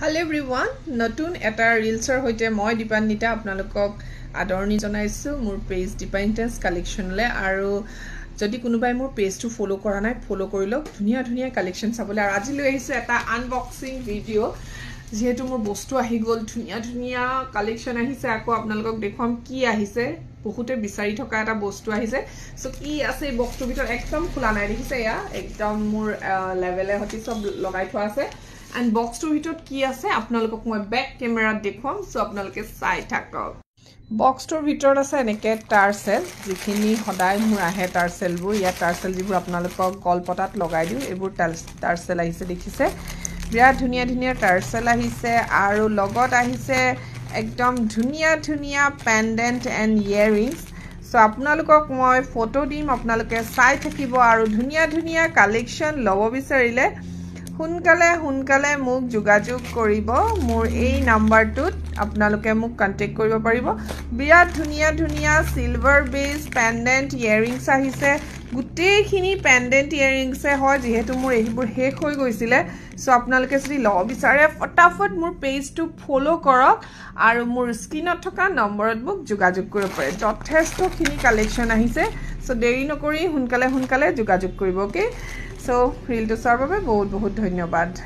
Hello everyone, নতুন এটা ৰিলছৰ হৈতে মই দীপান্বিতা আপোনালোকক আদৰণি জনাইছো মোৰ পেজ দীপান্বিতাছ কালেকশনলে আৰু যদি কোনোবাই মোৰ পেজটো ফলো কৰা নাই ফলো কৰি লওক ধুনিয়া কালেকশন চাবলৈ আৰু আজি লৈ আহিছো এটা আনবক্সিং ভিডিও যেহেতু মোৰ বস্তু আহি গল ধুনিয়া কালেকশন আহিছে আকৌ আপোনালোকক দেখুৱাম কি আহিছে বহুতে বিচাৰি থকা এটা বস্তু আহিছে সো কি আছে এই বক্সটোৰ ভিতৰত একদম খোলা নাই দেখিছে ইয়া একদম মোৰ লেভেলে হতি সব লগাই থোৱা আছে and box to ভিতৰত কি আছে আপোনালোকক মই ব্যাক ক্যামেৰাত দেখুৱাম সো আপোনালোকে চাই থাকক বক্স টোৰ ভিতৰত আছে এনেকে টাৰ্সেল যিখিনি সদায় মোৰ আহে টাৰ্সেলবোৰ ইয়া টাৰ্সেল যিবোৰ আপোনালোকক গলপটাত লগাই দিও এইবোৰ টাৰ্সেল আহিছে দেখিছে বিৰাট ধুনিয়া টাৰ্সেল আহিছে আৰু লগত আহিছে একদম ধুনিয়া পেন্ডেন্ট এন্ড ইয়াৰিংস সো আপোনালোকক মই ফটো দিম আপোনালোকে চাই থাকিব আৰু ধুনিয়া কালেকশন লব বিচাৰিলে हुनकाले मुक जोगाजोग करिब मोर एई नम्बरटुत आपनालोके मुक कन्टेक्ट करिब पारिब बिराट धुनिया सिल्वर बेस पेंडेंट इयरिंग्स आहिसे गुटेखिनि पेंडेंट इयरिंग्स হয় যেহেতু মোৰ এইবোৰ হেক হৈ গৈছিলে সো আপোনালোকে যদি ল বিচাৰে ফটাফট মোৰ পেজটো ফলো কৰক আৰু মোৰ স্ক্ৰিনত থকা নম্বৰত মোক যোগাযোগ কৰিব পাৰে যথেষ্টখিনি কালেকশন আহিছে সো দেৰি নকৰি हुनकाले যোগাযোগ কৰিব okay So, reel to serve बहुत धन्यवाद।